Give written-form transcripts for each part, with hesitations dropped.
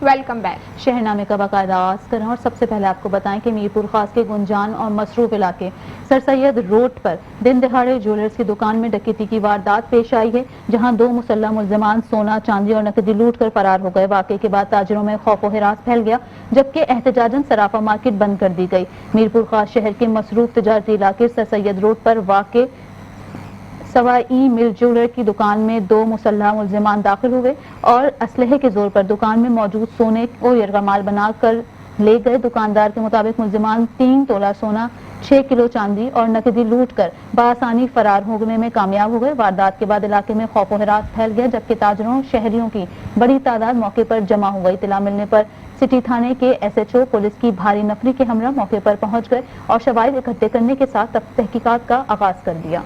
Welcome back. شہرنامے کا باقاعدہ آغاز کریں اور سب سے پہلے آپ کو بتائیں کہ میرپور خاص کے گنجان اور مصروف علاقے سر سید روڈ پر دن دہاڑے جیولرز کی دکان میں ڈکیتی کی واردات پیش آئی ہے، جہاں 2 مسلح ملزمان سونا چاندی اور نقدی لوٹ کر فرار ہو گئے۔ واقعے کے بعد تاجروں میں خوف و ہراس پھیل گیا، جبکہ احتجاجاً سرافہ مارکیٹ بند کر دی گئی۔ میرپور خاص شہر کے مصروف تجارتی علاقے سر سید روڈ پر واقع سوائی مل جیولر کی دکان میں 2 مسلح ملزمان داخل ہوئے اور اسلحے کے زور پر دکان میں موجود سونے کو یرغمال بنا کر لے گئے۔ دکاندار کے مطابق ملزمان 3 تولہ سونا، 6 کلو چاندی اور نقدی لوٹ کر بآسانی فرار ہونے میں کامیاب ہو گئے۔ واردات کے بعد علاقے میں خوف و ہراس پھیل گیا، جبکہ تاجروں شہریوں کی بڑی تعداد موقع پر جمع ہو گئی۔ اطلاع ملنے پر سٹی تھانے کے SHO پولیس کی بھاری نفری کے ہمراہ موقع پر پہنچ گئے اور شواہد اکٹھے کرنے کے ساتھ تحقیقات کا آغاز کر دیا۔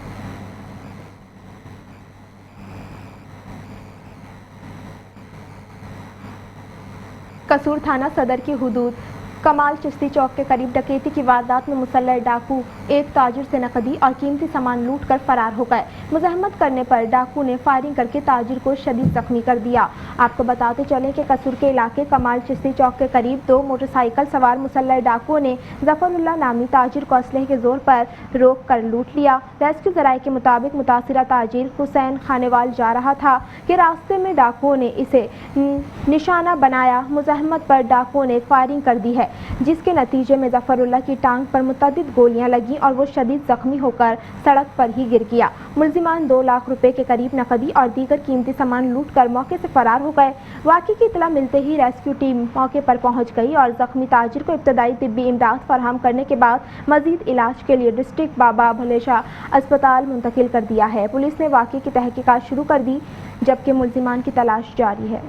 قصور تھانہ صدر کی حدود کمال چشتی چوک کے قریب ڈکیتی کی واردات میں مسلح ڈاکو ایک تاجر سے نقدی اور قیمتی سامان لوٹ کر فرار ہو گئے۔ مزاحمت کرنے پر ڈاکو نے فائرنگ کر کے تاجر کو شدید زخمی کر دیا۔ آپ کو بتاتے چلیں کہ قصور کے علاقے کمال چشتی چوک کے قریب 2 موٹر سائیکل سوار مسلح ڈاکو نے ظفر اللہ نامی تاجر کو اسلحے کے زور پر روک کر لوٹ لیا۔ ریسکیو ذرائع کے مطابق متاثرہ تاجر حسین خانیوال جا رہا تھا کہ راستے میں ڈاکوؤں نے اسے نشانہ بنایا۔ مزاحمت پر ڈاکوؤں نے فائرنگ کر دی ہے، جس کے نتیجے میں ظفر اللہ کی ٹانگ پر متعدد گولیاں لگیں اور وہ شدید زخمی ہو کر سڑک پر ہی گر گیا۔ ملزمان 2 لاکھ روپے کے قریب نقدی اور دیگر قیمتی سامان لوٹ کر موقع سے فرار ہو گئے۔ واقعے کی اطلاع ملتے ہی ریسکیو ٹیم موقع پر پہنچ گئی اور زخمی تاجر کو ابتدائی طبی امداد فراہم کرنے کے بعد مزید علاج کے لیے ڈسٹرکٹ بابا بھلے شاہ اسپتال منتقل کر دیا ہے۔ پولیس نے واقعے کی تحقیقات شروع کر دی، جبکہ ملزمان کی تلاش جاری ہے۔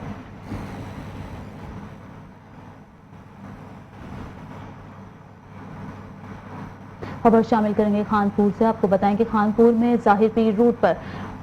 خبر شامل کریں گے خانپور سے۔ آپ کو بتائیں کہ خانپور میں ظاہر پیر روڈ پر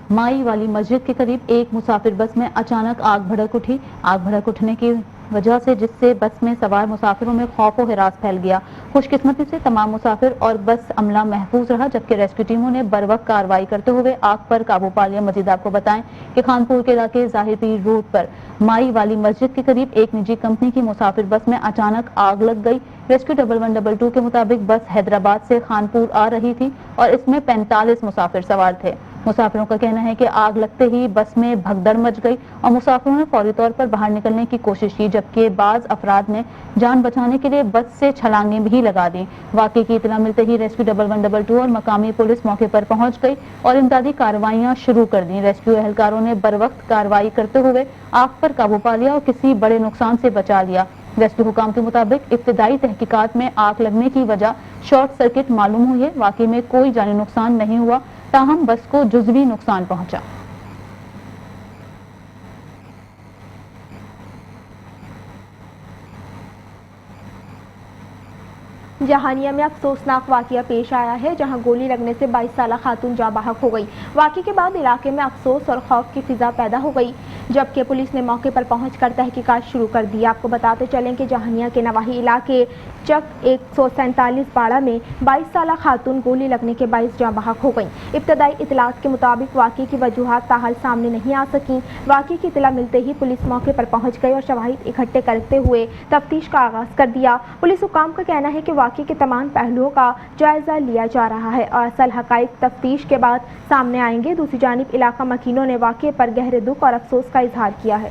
مائی والی مسجد کے قریب ایک مسافر بس میں اچانک آگ بھڑک اٹھی۔ آگ بھڑک اٹھنے کی وجہ سے جس سے بس میں سوار مسافروں میں خوف و ہراس پھیل گیا۔ خوش قسمتی سے تمام مسافر اور بس عملہ محفوظ رہا، جبکہ ریسکیو ٹیموں نے بروقت کارروائی کرتے ہوئے آگ پر قابو پا لیا۔ مزید آپ کو بتائیں کہ خانپور کے علاقے ظاہر پیر روڈ پر مائی والی مسجد کے قریب ایک نجی کمپنی کی مسافر بس میں اچانک آگ لگ گئی۔ ریسکیو 1112 کے مطابق بس حیدرآباد سے خانپور آ رہی تھی اور اس میں 45 مسافر سوار تھے۔ مسافروں کا کہنا ہے کہ آگ لگتے ہی بس میں بھگدڑ مچ گئی اور مسافروں نے فوری طور پر باہر نکلنے کی کوشش کی، جبکہ بعض افراد نے جان بچانے کے لیے بس سے چھلانگیں بھی لگا دیں۔ واقعے کی اطلاع ملتے ہی ریسکیو 1112 اور مقامی پولیس موقع پر پہنچ گئی اور امدادی کارروائیاں شروع کر دیں۔ ریسکیو اہلکاروں نے بروقت کارروائی کرتے ہوئے آگ پر قابو پا لیا اور کسی بڑے نقصان سے بچا لیا۔ ریسکیو حکام کے مطابق ابتدائی تحقیقات میں آگ لگنے کی وجہ شارٹ سرکٹ معلوم ہوئی ہے۔ واقعے میں کوئی جانی نقصان نہیں ہوا، تاہم بس کو جزوی نقصان پہنچا۔ جہانیہ میں افسوسناک واقعہ پیش آیا ہے، جہاں گولی لگنے سے 22 سالہ خاتون جاں بحق ہو گئی۔ واقعے کے بعد علاقے میں افسوس اور خوف کی فضا پیدا ہو گئی، جبکہ پولیس نے موقع پر پہنچ کر تحقیقات شروع کر دی۔ آپ کو بتاتے چلیں کہ جہانیہ کے نواحی علاقے چک 147 باڑہ میں 22 سالہ خاتون گولی لگنے کے باعث جاں بحق ہو گئیں۔ ابتدائی اطلاعات کے مطابق واقعے کی وجوہات تاحال سامنے نہیں آ سکیں۔ واقعے کی اطلاع ملتے ہی پولیس موقع پر پہنچ گئی اور شواہد اکٹھے کرتے ہوئے تفتیش کا آغاز کر دیا۔ پولیس حکام کا کہنا ہے کہ واقعے کے تمام پہلوؤں کا جائزہ لیا جا رہا ہے اور اصل حقائق تفتیش کے بعد سامنے آئیں گے۔ دوسری جانب علاقہ مکینوں نے واقعے پر گہرے دکھ اور افسوس کا اظہار کیا ہے۔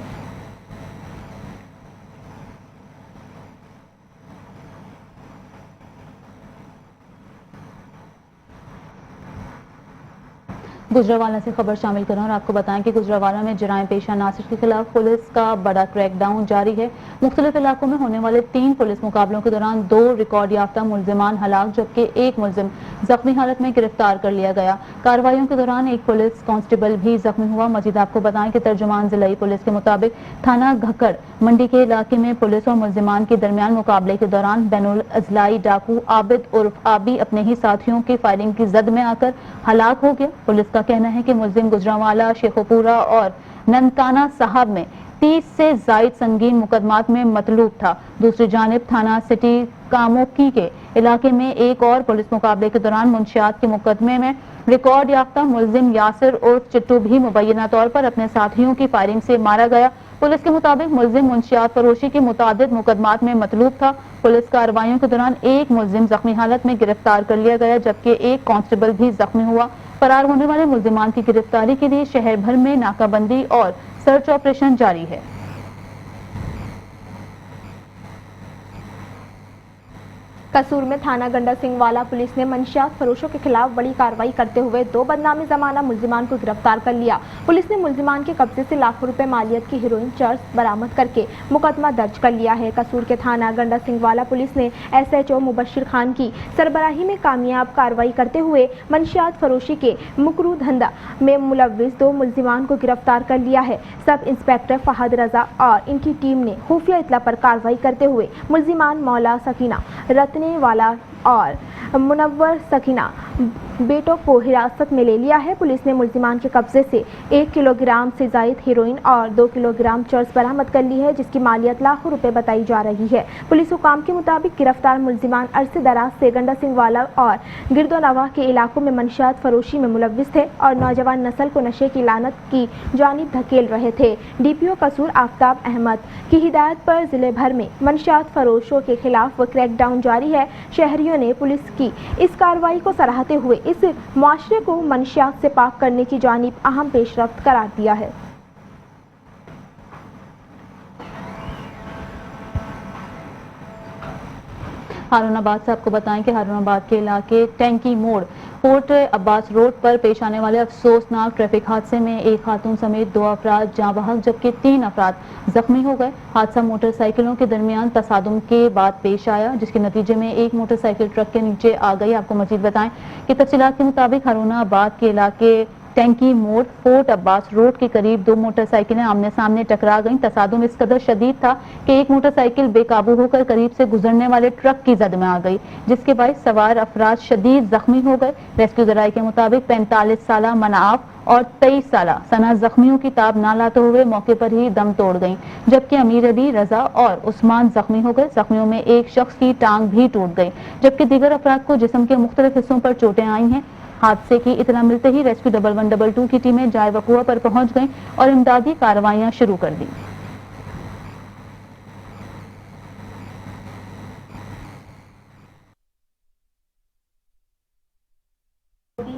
گجرانوالہ سے خبر شامل کریں اور آپ کو بتائیں کہ گجرانوالہ میں جرائم پیشہ عناصر کے خلاف پولیس کا بڑا کریک ڈاؤن جاری ہے۔ مختلف علاقوں میں ہونے والے 3 پولیس مقابلوں کے دوران 2 ریکارڈ یافتہ ملزمان ہلاک، جبکہ 1 ملزم زخمی حالت میں گرفتار کر لیا گیا۔ کارروائیوں کے دوران 1 پولیس کانسٹیبل بھی زخمی ہوا۔ مزید آپ کو بتائیں کہ ترجمان ضلعی پولیس کے مطابق تھانہ گھکڑ منڈی کے علاقے میں پولیس اور ملزمان کے درمیان مقابلے کے دوران بین الاضلاعی ڈاکو عابد عرف آبی اپنے ہی ساتھیوں کی فائرنگ کی زد میں آ کر ہلاک ہو گیا۔ پولیس کا کہنا ہے کہ ملزم گجرانوالہ، شیخو پورہ اور ننکانہ صاحب میں 30 سے زائد سنگین مقدمات میں مطلوب تھا۔ دوسری جانب تھانہ سٹی کاموکی کے علاقے میں ایک اور پولیس مقابلے کے دوران منشیات کے مقدمے میں ریکارڈ یافتہ ملزم یاسر عرف چٹو بھی مبینہ طور پر اپنے ساتھیوں کی فائرنگ سے مارا گیا۔ पुलिस के मुताबिक मुलजिम मुंशियात फरोशी की मुतादिद मुकदमात में मतलूब था। पुलिस कार्रवाइयों के दौरान एक मुलजिम जख्मी हालत में गिरफ्तार कर लिया गया, जबकि एक कांस्टेबल भी जख्मी हुआ। फरार होने वाले मुलजिमान की गिरफ्तारी के लिए शहर भर में नाकाबंदी और सर्च ऑपरेशन जारी है। कसूर में थाना गंडा सिंह वाला पुलिस ने मंशियात फरोशों के खिलाफ बड़ी कार्रवाई करते हुए 2 बदनामी जमाना मुलजिमान को गिरफ्तार कर लिया। पुलिस ने मुलजिमान के कब्जे से लाखों रुपए मालियत की हेरोइन चर्स बरामद करके मुकदमा दर्ज कर लिया है। कसूर के थाना गंडा सिंह वाला पुलिस ने SHO मुबशिर खान की सरबराही में कामयाब कार्रवाई करते हुए मंशियात फरोशी के मुकरू धंधा में मुलव्विस 2 मुलजिमान को गिरफ्तार कर लिया है। सब इंस्पेक्टर फहद रजा और इनकी टीम ने खुफिया इत्तला पर कार्रवाई करते हुए मुलजिमान मौला सकीना रत्ने वाला और मुनव्वर सकीना बेटों को हिरासत में ले लिया है। पुलिस ने मुलजिमान के कब्जे से 1 किलोग्राम से जायद हेरोइन और 2 किलोग्राम चर्स बरामद कर ली है, जिसकी मालियत लाखों रुपए बताई जा रही है। पुलिस हुकाम के मुताबिक गिरफ्तार मुलजिमान अरसे दराज से गंडा सिंह वाला और गिरदोनवा के इलाकों में मंशियात फरोशी में मुलव्विस थे और नौजवान नस्ल को नशे की लानत की जानिब धकेल रहे थे। DPO कसूर आफ्ताब अहमद की हिदायत पर जिले भर में मंशियात फरोशों के खिलाफ क्रैकडाउन जारी है। शहरियों ने पुलिस की इस कार्रवाई को सराहते हुए इस मुआशरे को मंशियात से पाक करने की जानिब अहम पेशरफ्त करार दिया है। हारूनाबाद से आपको बताएं कि हारूनाबाद के इलाके टैंकी मोड़ फोर्ट अब्बास रोड पर पेश आने वाले अफसोसनाक ट्रैफिक हादसे में एक खातून समेत 2 अफराद जाँ बहक जबकि 3 अफराद जख्मी हो गए। हादसा मोटरसाइकिलों के दरमियान तसादुम के बाद पेश आया, जिसके नतीजे में एक मोटरसाइकिल ट्रक के नीचे आ गई। आपको मजीद बताएं कि तफसीलात के मुताबिक हारूनाबाद के इलाके टैंकी मोड़ फोर्ट अब्बास रोड के करीब 2 मोटरसाइकिलें आमने सामने टकरा गईं। तसादुम इस कदर शदीद था कि एक मोटरसाइकिल बेकाबू होकर करीब से गुजरने वाले ट्रक की जद में आ गई, जिसके बाद सवार अफराद शदीद जख्मी हो गए। रेस्क्यू जराये के मुताबिक 45 साला मनाफ और 23 साला सना जख्मियों की ताब ना लाते हुए मौके पर ही दम तोड़ गईं, जबकि अमीर अली, रजा और उस्मान जख्मी हो गए। जख्मियों में एक शख्स की टांग भी टूट गई, जबकि दीगर अफराद को जिस्म के मुख्तलिफ हिस्सों पर चोटें आई हैं। हादसे की इतला मिलते ही रेस्क्यू 1122 की टीमें जाए वकुआ पर पहुंच गईं और इमदादी कार्रवाइयां शुरू कर दी।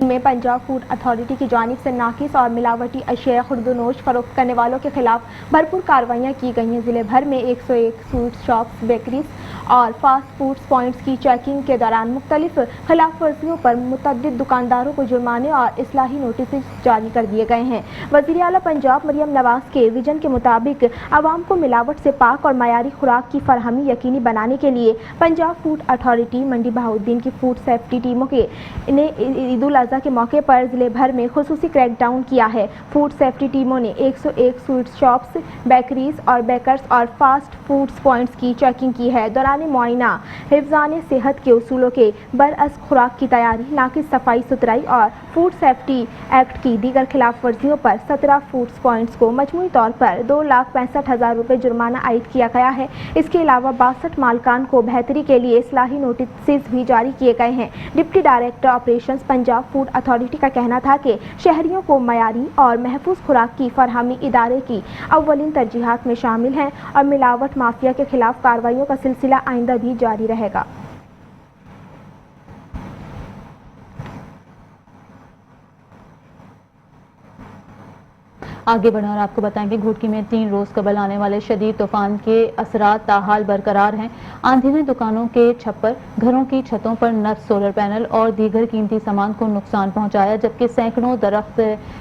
में पंजाब फूड अथॉरिटी की जानिब से नाकिस और मिलावटी अशिया खुर्दनोश फरोख्त करने वालों के खिलाफ भरपूर कार्रवाइयाँ की गई हैं। जिले भर में 101 स्वीट शॉप्स, बेकरीज और फास्ट फूड पॉइंट्स की चेकिंग के दौरान मुख्तलिफ खिलाफ वर्जियों पर मुतअद्दिद दुकानदारों को जुर्माने और इस्लाही नोटिस जारी कर दिए गए हैं। वज़ीर आला पंजाब मरियम नवाज के विजन के मुताबिक आवाम को मिलावट से पाक और मयारी खुराक की फरहमी यकीनी बनाने के लिए पंजाब फूड अथॉरिटी मंडी बहाउद्दीन की फूड सेफ्टी टीमों ने ईद उल अज़हा के मौके पर जिले भर में खुसूसी क्रैकडाउन किया है। फूड सेफ्टी टीमों ने 101 स्वीट शॉप्स, बेकरीज और बेकर्स और फास्ट फूड्स पॉइंट्स की चेकिंग की है। दौरान मुआयना हिफ्ज़ान सेहत के उसूलों के बरअस खुराक की तैयारी, नाकिस सफाई सुथराई और फूड सेफ्टी एक्ट की दीगर खिलाफ वर्जियों पर 17 फूड्स पॉइंट्स को मजमूई तौर पर 2,65,000 रुपये जुर्माना आयद किया गया है। इसके अलावा 62 मालकान को बेहतरी के लिए इस्लाही नोटिस भी जारी किए गए हैं। Deputy director operations Punjab food authority का कहना था कि शहरियों को मयारी और महफूज खुराक की फरहमी इदारे की अव्वलीन तरजीहात में शामिल हैं और मिलावट माफिया के खिलाफ कार्रवाइयों का सिलसिला आइंदा भी जारी रहेगा। आगे बढ़ें और आपको बताएं कि घुटकी में 3 रोज कबल आने वाले शदीद तूफान के असरात ताहाल बरकरार हैं। आंधी ने दुकानों के छप्पर, घरों की छतों पर नस्ब सोलर पैनल और दीगर कीमती सामान को नुकसान पहुंचाया, जबकि सैकड़ों दरख्त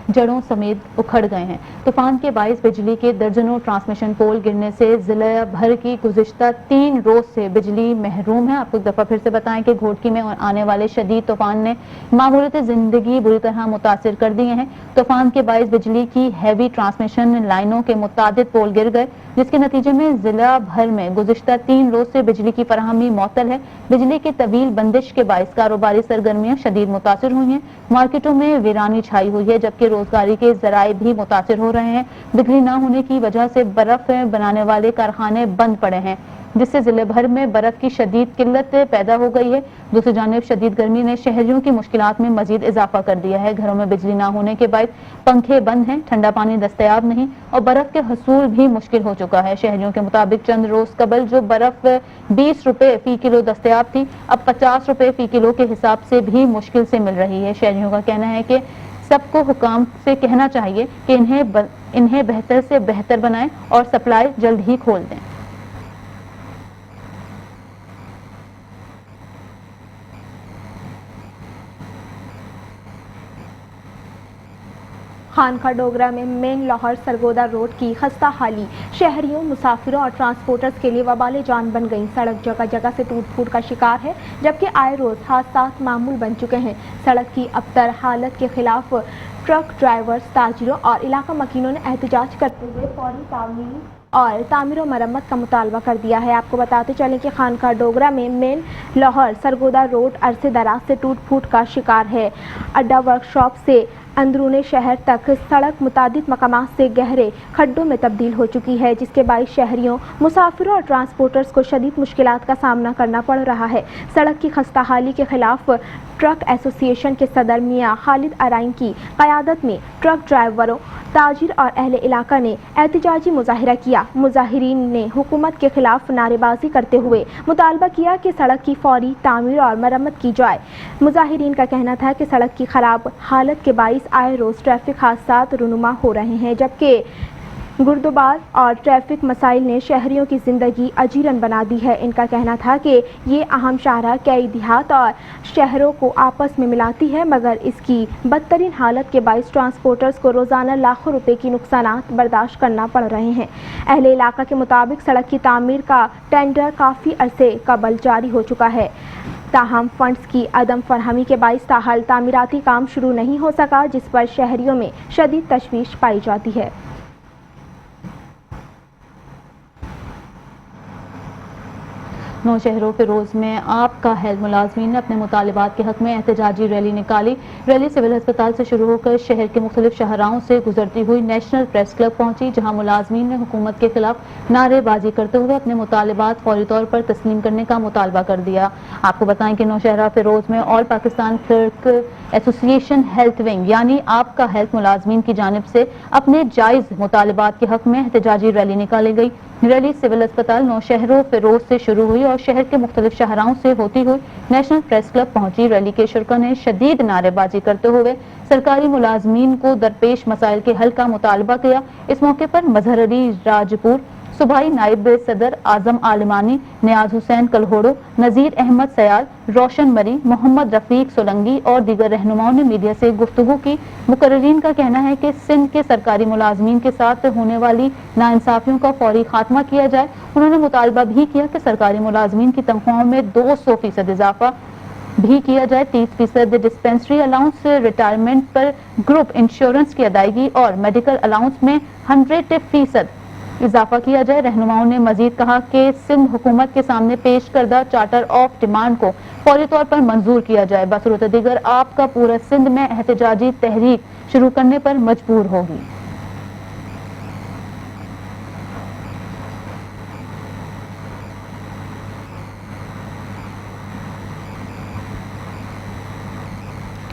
जड़ों समेत उखड़ गए हैं। तूफान के बाइस बिजली के दर्जनों ट्रांसमिशन पोल गिरने से जिला भर की गुज़िश्ता 3 रोज से बिजली महरूम है। आपको एक दफा फिर से बताएं कि घोटकी में आने वाले शदीद तूफान ने मामूलियत जिंदगी बुरी तरह मुतासिर कर दिए हैं। तूफान के बाइस बिजली की हैवी ट्रांसमिशन लाइनों के मुतादिद पोल गिर गए, जिसके नतीजे में जिला भर में गुज़िश्ता 3 रोज से बिजली की फराहमी मअतल है। बिजली की तवील बंदिश के बाइस कारोबारी सरगर्मियां शदीद मुतासिर हुई हैं। मार्केटों में वीरानी छाई हुई है, जबकि रोजगारी के जराए भी मुतासिर हो रहे हैं। बिजली न होने की वजह से बर्फ बनाने वाले कारखाने बंद पड़े हैं। जिससे जिले भर में बर्फ की शदीद किल्लत पैदा हो गई है। दूसरी जानिब शदीद गर्मी ने शहरियों की मुश्किलात में मजीद इजाफा कर दिया है। घरों में बिजली ना होने के बाद पंखे बंद हैं, ठंडा पानी दस्तयाब नहीं और बर्फ के हसूल भी मुश्किल हो चुका है। शहरियों के मुताबिक चंद रोज कबल जो बर्फ 20 रुपए फी किलो दस्तयाब थी, अब 50 रुपए फी किलो के हिसाब से भी मुश्किल से मिल रही है। शहरियों का कहना है कि सबको हुकाम से कहना चाहिए कि इन्हें बेहतर से बेहतर बनाएं और सप्लाई जल्द ही खोल दें। खानका डोगरा में मेन लाहौर सरगोदा रोड की खस्ता हाली शहरियों, मुसाफिरों और ट्रांसपोर्टर्स के लिए वबाले जान बन गई। सड़क जगह जगह से टूट फूट का शिकार है, जबकि आए रोज हादसा मामूल बन चुके हैं। सड़क की अबतर हालत के खिलाफ ट्रक ड्राइवर्स, ताजिरों और इलाका मकीनों ने एहतजाज करते हुए फौरी तामीर और मरम्मत का मुतालबा कर दिया है। आपको बताते चलें कि खानका डोगरा में मेन लाहौर सरगोदा रोड अरसे दराज से टूट फूट का शिकार है। अड्डा वर्कशॉप से अंदरूनी शहर तक सड़क मुतादिद मकामात से गहरे खड्डों में तब्दील हो चुकी है, जिसके बाइस शहरियों, मुसाफिरों और ट्रांसपोर्टर्स को शदीद मुश्किलात का सामना करना पड़ रहा है। सड़क की खस्ता हाली के खिलाफ ट्रक एसोसिएशन के सदर मियां खालिद अराइन की क़यादत में ट्रक ड्राइवरों, ताजिर और अहले इलाका ने एहतजाजी मुजाहिरा किया। मुजाहिरीन ने हुकूमत के खिलाफ नारेबाजी करते हुए मुतालबा किया कि सड़क की फौरी तामीर और मरम्मत की जाए। मुजाहिरीन का कहना था कि सड़क की खराब हालत के बाइस आए रोज ट्रैफिक हादसात रुनुमा हो रहे हैं, जबकि गुर्दबार और ट्रैफिक मसाइल ने शहरियों की ज़िंदगी अजीरन बना दी है। इनका कहना था कि ये अहम शाहराह कई देहात और शहरों को आपस में मिलाती है, मगर इसकी बदतरीन हालत के बाइस ट्रांसपोर्टर्स को रोज़ाना लाखों रुपए की नुकसानात बर्दाश्त करना पड़ रहे हैं। अहले इलाका के मुताबिक सड़क की तामीर का टेंडर काफ़ी अरसे कबल जारी हो चुका है, ताहम फंड्स की अदम फरहमी के बाइस ताहाल तामीराती काम शुरू नहीं हो सका, जिस पर शहरियों में शदीद तशवीश पाई जाती है। नौशहरों फिरोज में आपका हेल्थ मुलाजमीन ने अपने मुतालिबात के हक में एहतजाजी रैली निकाली। रैली सिविल अस्पताल से शुरू होकर शहर के मुख्तलिफ शाहराहों से गुजरती हुई नेशनल प्रेस क्लब पहुंची, जहां मुलाजमीन ने हुकूमत के खिलाफ नारेबाजी करते हुए अपने मुतालिबात फौरी तौर पर तस्लीम करने का मुतालबा कर दिया। आपको बताएं कि नौशहरा फिरोज में all Pakistan clerk association health wing यानी आपका हेल्थ मुलाजमीन की जानिब से अपने जायज मुतालिबात के हक में एहतजाजी रैली निकाली गई। रैली सिविल अस्पताल नौशहरों फिरोज से शुरू हुई और शहर के मुख्तलिफ शाहराहों से होती हुई नेशनल प्रेस क्लब पहुंची। रैली के शुरा ने शदीद नारेबाजी करते हुए सरकारी मुलाजमीन को दरपेश मसाइल के हल का मुतालबा किया। इस मौके पर मजहर अली राजपुर, सूबाई नायब सदर आजम आलिमानी, नियाज हुसैन कलहोड़ो, नजीर अहमद सयाल, रोशन मरी, मोहम्मद रफीक सोलंगी और दीगर रहनुमाओं ने मीडिया से गुफ्तगू की। मुकर्रीन का कहना है कि सिंध के सरकारी मुलाजमीन के साथ होने वाली नाइंसाफियों का फौरी खात्मा किया जाए। उन्होंने मुतालबा भी किया कि सरकारी मुलाजमीन की तनख्वाहों में 200% इजाफा भी किया जाए, 30% डिस्पेंसरी अलाउंस, रिटायरमेंट पर ग्रुप इंश्योरेंस की अदायगी और मेडिकल अलाउंस में 100% इजाफा किया जाए। रहनुमाओं ने मजीद कहा कि सिंध हुकूमत के सामने पेश करदा चार्टर ऑफ डिमांड को फौरी तौर पर मंजूर किया जाए, बसूरत दीगर आपका पूरा सिंध में एहतजाजी तहरीक शुरू करने पर मजबूर होगी।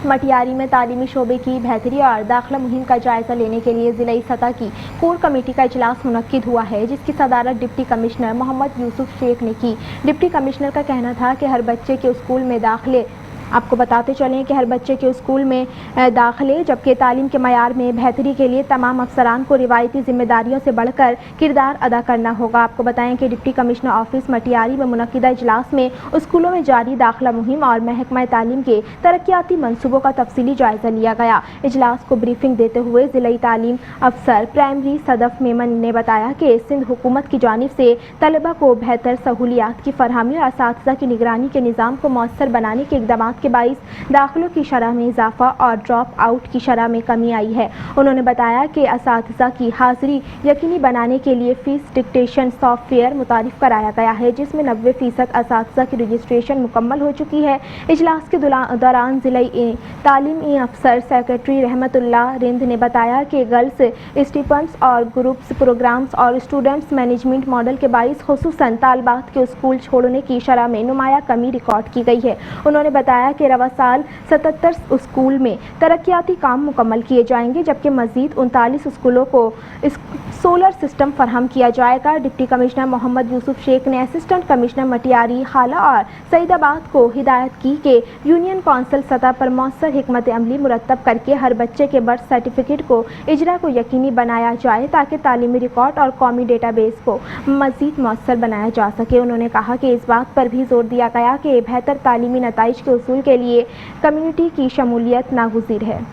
मटियारी में तालीमी शोबे की बेहतरी और दाखिला मुहिम का जायजा लेने के लिए जिलाई सतह की कोर कमेटी का इजलास मुनक्किद हुआ है, जिसकी सदारत डिप्टी कमिश्नर मोहम्मद यूसुफ शेख ने की। डिप्टी कमिश्नर का कहना था कि हर बच्चे के स्कूल में दाखिले आपको बताते चलें कि हर बच्चे के स्कूल में दाखिले जबकि तालीम के मयार में बेहतरी के लिए तमाम अफसरान को रिवायती जिम्मेदारियों से बढ़कर किरदार अदा करना होगा। आपको बताएं कि डिप्टी कमिश्नर ऑफिस मटियारी में मुनक्किदा इजलास में स्कूलों में जारी दाखिला मुहिम और महकमा तालीम के तरक्याती मनसूबों का तफसीली जायजा लिया गया। इजलास को ब्रीफिंग देते हुए जिलाई तालीम अफसर प्राइमरी सदफ मेमन ने बताया कि सिंध हुकूमत की जानिब से तलबा को बेहतर सहूलियात की फरहमी और असातिज़ा की निगरानी के निज़ाम को मौसर बनाने के इक़दाम इंतजामात के बाइस दाखिलों की शरह में इजाफा और ड्रॉप आउट की शरह में कमी आई है। उन्होंने बताया कि असातिज़ा की हाज़िरी यकीनी बनाने के लिए फीस डिक्टेशन सॉफ्टवेयर मुतारिफ कराया गया है, जिसमें 90% असातिज़ा की रजिस्ट्रेशन मुकम्मल हो चुकी है। इजलास के दौरान ज़िला तालीमी अफसर सेक्रेटरी रहमतुल्लाह रिंद ने बताया कि गर्ल्स स्टीपेंड्स और ग्रुप्स प्रोग्राम्स और स्टूडेंट्स मैनेजमेंट मॉडल के बाइस खुसूसन तालबात के स्कूल छोड़ने की शरह में नुमाया कमी रिकॉर्ड की गई है। उन्होंने बताया कि रवा साल 77 स्कूल में तरक्याती काम मुकम्मल किए जाएंगे, जबकि मज़ीद 39 स्कूलों को सोलर सिस्टम फराहम किया जाएगा। डिप्टी कमिश्नर मोहम्मद यूसुफ शेख ने असिस्टेंट कमिश्नर मटियारी, खाला और सईदाबाद को हिदायत की कि यूनियन कौंसिल सतह पर मौसर हिकमत अमली मुरतब करके हर बच्चे के बर्थ सर्टिफिकेट को इजरा को यकीनी बनाया जाए, ताकि तालीमी रिकॉर्ड और कौमी डेटाबेस को मज़ीद मौसर बनाया जा सके। उन्होंने कहा कि इस बात पर भी जोर दिया गया कि बेहतर तालीमी नताइज के उसूल के लिए कम्युनिटी की शमूलियत नागुज़ीर है।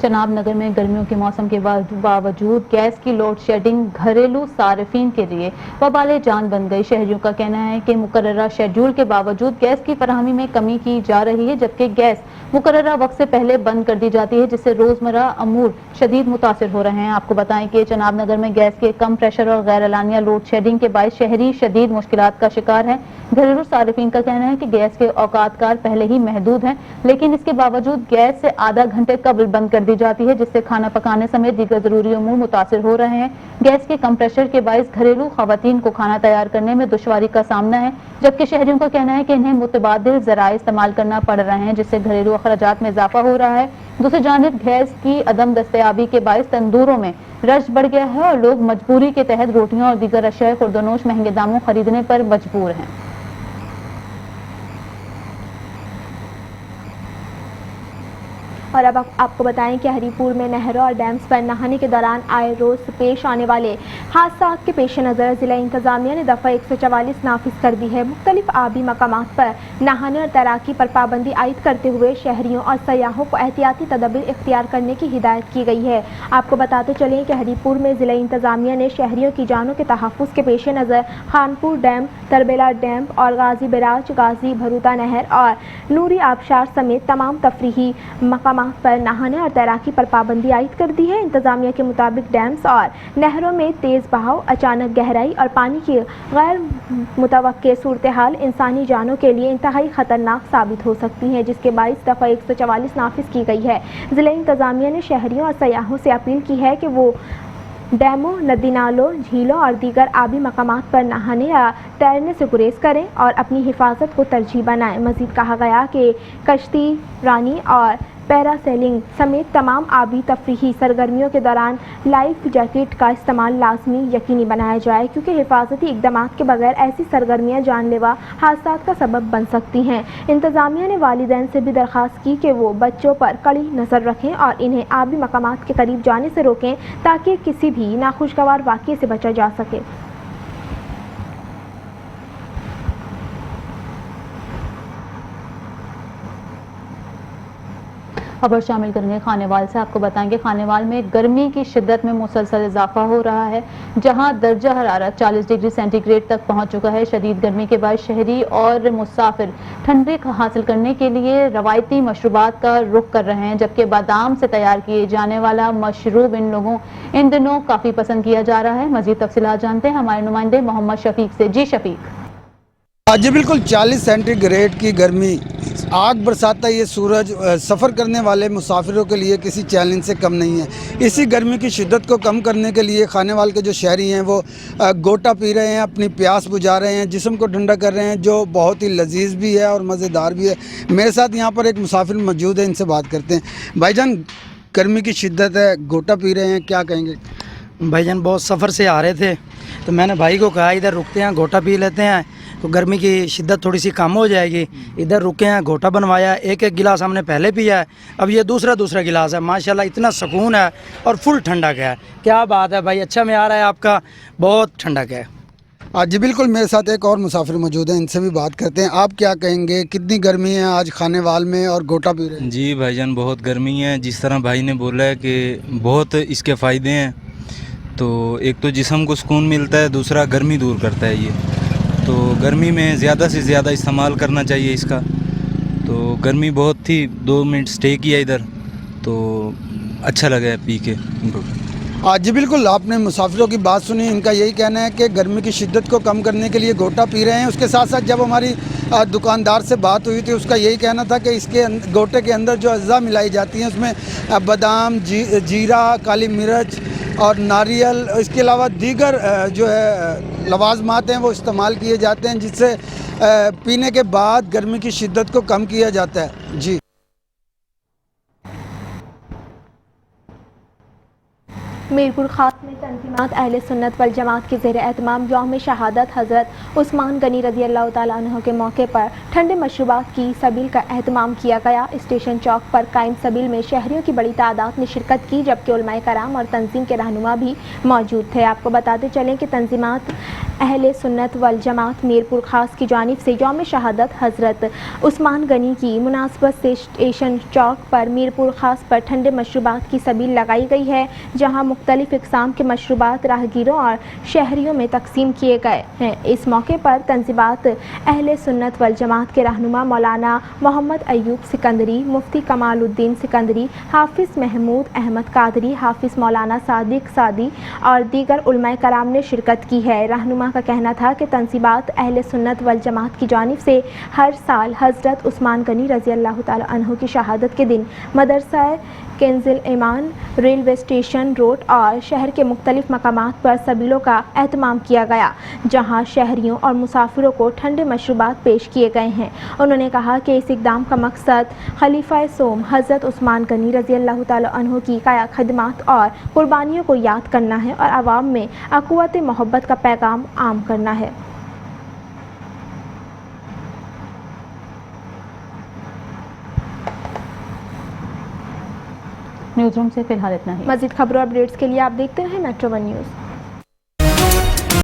चनाब नगर में गर्मियों के मौसम के बावजूद गैस की लोड शेडिंग घरेलू सार्फिन के लिए वबाले जान बन गई। शहरियों का कहना है कि मुकर्ररा शेड्यूल के बावजूद गैस की फराहमी में कमी की जा रही है, जबकि गैस मुकर्ररा वक्त से पहले बंद कर दी जाती है, जिससे रोजमर्रा अमूर शदीद मुतासिर हो रहे हैं। आपको बताएं कि चनाब नगर में गैस के कम प्रेशर और गैर एलानिया लोड शेडिंग के बायस शहरी शदीद मुश्किलात का शिकार है। घरेलू सार्फिन का कहना है कि गैस के औकात कार पहले ही महदूद हैं, लेकिन इसके बावजूद गैस से आधा घंटे कबल बंद कर दी जाती है, जिससे खाना पकाने समेत दीगर जरूरी अमूर मुतासिर हो रहे हैं। गैस के कम प्रेशर के बायस घरेलू खवातीन को खाना तैयार करने में दुश्वारी का सामना है, जबकि शहरियों का कहना है कि इन्हें मुतबादिल ज़राए इस्तेमाल करना पड़ रहे हैं, जिससे घरेलू अखराजात में इजाफा हो रहा है। दूसरी जानिब गैस की अदम दस्तयाबी के बायस तंदूरों में रश बढ़ गया है और लोग मजबूरी के तहत रोटियां और दीगर अशिया खुर्दनोश महंगे दामों खरीदने पर मजबूर हैं। और अब आपको बताएं कि हरीपुर में नहरों और डैम्स पर नहाने के दौरान आए रोज़ पेश आने वाले हादसात के पेश नज़र ज़िला इंतज़ामिया ने दफ़ा 144 नाफिज कर दी है। मुख्तलिफ आबी मकामात पर नहाने और तैराकी पर पाबंदी आयद करते हुए शहरियों और सयाहों को एहतियाती तदबीर इख्तियार करने की हिदायत की गई है। आपको बताते चलें कि हरीपुर में ज़िला इंतज़ामिया ने शहरियों की जानों के तहफ़्फ़ुज़ के पेश नज़र खानपुर डैम, तरबेला डैम और गाजी बिराज, गाजी भरूता नहर और नूरी आबशार समेत तमाम तफरीही मकामात पर नहाने और तैराकी पर पाबंदी आयद कर दी है। इंतजामिया के मुताबिक डैम्स और नहरों में तेज़ बहाव, अचानक गहराई और पानी की गैर मुतवक्के सूरत हाल इंसानी जानों के लिए इंतहाई ख़तरनाक साबित हो सकती हैं, जिसके बायस दफ़ा 144 नाफिज की गई है। ज़िला इंतजामिया ने शहरियों और सयाहों से अपील की है कि वो डैमों, नदी नालों, झीलों और दीगर आबी मकामात पर नहाने या तैरने से गुरेज करें और अपनी हिफाजत को तरजीह बनाएं। मज़ीद कहा गया कि कश्ती रानी और पैरासेलिंग समेत तमाम आबी तफरीही सरगर्मियों के दौरान लाइफ जैकेट का इस्तेमाल लाजमी यकीनी बनाया जाए, क्योंकि हिफाजती इक़दाम के बगैर ऐसी सरगर्मियाँ जानलेवा हादसात का सबब बन सकती हैं। इंतज़ामिया ने वालिदैन से भी दरख्वास्त की कि वो बच्चों पर कड़ी नज़र रखें और इन्हें आबी मकामात के करीब जाने से रोकें, ताकि किसी भी नाखुशगवार वाक़ये से बचा जा सके। खबर शामिल करेंगे खानेवाल से। आपको बताएंगे खानेवाल में गर्मी की शिद्दत में मुसलसल इजाफा हो रहा है, जहां दर्जा हरारत 40 डिग्री सेंटीग्रेड तक पहुंच चुका है। शदीद गर्मी के बाद शहरी और मुसाफिर ठंडक हासिल करने के लिए रवायती मशरूबात का रुख कर रहे हैं, जबकि बादाम से तैयार किए जाने वाला मशरूब इन दिनों काफ़ी पसंद किया जा रहा है। मज़ीद तफसीलात जानते हैं हमारे नुमाइंदे मोहम्मद शफीक से। जी शफीक। जी बिल्कुल 40 सेंटीग्रेड की गर्मी आग बरसाता ये सूरज सफ़र करने वाले मुसाफिरों के लिए किसी चैलेंज से कम नहीं है। इसी गर्मी की शिद्दत को कम करने के लिए खानेवाल के जो शहरी हैं वो गोटा पी रहे हैं, अपनी प्यास बुझा रहे हैं, जिस्म को ठंडा कर रहे हैं, जो बहुत ही लजीज भी है और मज़ेदार भी है। मेरे साथ यहाँ पर एक मुसाफिर मौजूद है, इनसे बात करते हैं। भाईजान, गर्मी की शिद्दत है, गोटा पी रहे हैं, क्या कहेंगे? भाईजान बहुत सफ़र से आ रहे थे तो मैंने भाई को कहा इधर रुकते हैं, गोटा पी लेते हैं तो गर्मी की शिद्दत थोड़ी सी कम हो जाएगी। इधर रुके हैं, गोटा बनवाया, एक एक गिलास हमने पहले पिया है, अब ये दूसरा गिलास है। माशाल्लाह इतना सुकून है और फुल ठंडक है। क्या बात है भाई, अच्छा में आ रहा है आपका, बहुत ठंडक है। जी बिल्कुल, मेरे साथ एक और मुसाफिर मौजूद हैं, इनसे भी बात करते हैं। आप क्या कहेंगे, कितनी गर्मी है आज खानेवाल में और गोटा पी रहे हैं? जी भाईजान बहुत गर्मी है, जिस तरह भाई ने बोला है कि बहुत इसके फ़ायदे हैं, تو ایک تو جسم کو سکون ملتا ہے, دوسرا گرمی دور کرتا ہے یہ. تو گرمی میں زیادہ سے زیادہ استعمال کرنا چاہیے اس کا. تو گرمی بہت تھی, 2 منٹ سٹے کیا ادھر, تو اچھا لگا پی کے ان کو. جی بالکل, آپ نے مسافروں کی بات سنی. ان کا یہی کہنا ہے کہ گرمی کی شدت کو کم کرنے کے لیے گوٹا پی رہے ہیں. اس کے ساتھ ساتھ جب ہماری دکاندار سے بات ہوئی تھی, اس کا یہی کہنا تھا کہ اس کے گوٹے کے اندر جو اجزاء ملائی جاتی ہیں اس میں بادام, جیرا, کالی مرچ اور ناریل, اس کے علاوہ دیگر جو ہے لوازمات ہیں وہ استعمال کیے جاتے ہیں, جس سے پینے کے بعد گرمی کی شدت کو کم کیا جاتا ہے. جی میرپور خاص میں تنظیمات اہل سنت والجماعت کے زیر اہتمام یوم شہادت حضرت عثمان غنی رضی اللہ تعالیٰ عنہ کے موقع پر ٹھنڈے مشروبات کی سبیل کا اہتمام کیا گیا. اسٹیشن چوک پر قائم سبیل میں شہریوں کی بڑی تعداد نے شرکت کی, جبکہ علماء کرام اور تنظیم کے رہنما بھی موجود تھے. آپ کو بتاتے چلیں کہ تنظیمات اہل سنت والجماعت میرپور خاص کی جانب سے یوم شہادت حضرت عثمان غنی کی مناسبت سے اسٹیشن چوک پر میرپور خاص پر ٹھنڈے مشروبات کی سبیل لگائی گئی ہے, جہاں مختلف اقسام کے مشروبات راہگیروں اور شہریوں میں تقسیم کیے گئے ہیں. اس موقع پر تنظیمات اہل سنت والجماعت کے رہنما مولانا محمد ایوب سکندری, مفتی کمال الدین سکندری, حافظ محمود احمد قادری, حافظ مولانا صادق سعدی اور دیگر علماء کرام نے شرکت کی ہے. رہنما کا کہنا تھا کہ تنظیمات اہل سنت والجماعت کی جانب سے ہر سال حضرت عثمان غنی رضی اللہ تعالی عنہ کی شہادت کے دن مدرسہ کنز الایمان, ریلوے اسٹیشن روڈ اور شہر کے مختلف مقامات پر سبیلوں کا اہتمام کیا گیا, جہاں شہریوں اور مسافروں کو ٹھنڈے مشروبات پیش کیے گئے ہیں. انہوں نے کہا کہ اس اقدام کا مقصد خلیفہ سوم حضرت عثمان غنی رضی اللہ تعالی عنہ کی خدمات اور قربانیوں کو یاد کرنا ہے اور عوام میں اخوت محبت کا پیغام عام کرنا ہے. نیوز روم سے فی الحال اتنا ہی. مزید خبروں اور اپڈیٹس کے لیے آپ دیکھتے رہیں میٹرو ون نیوز.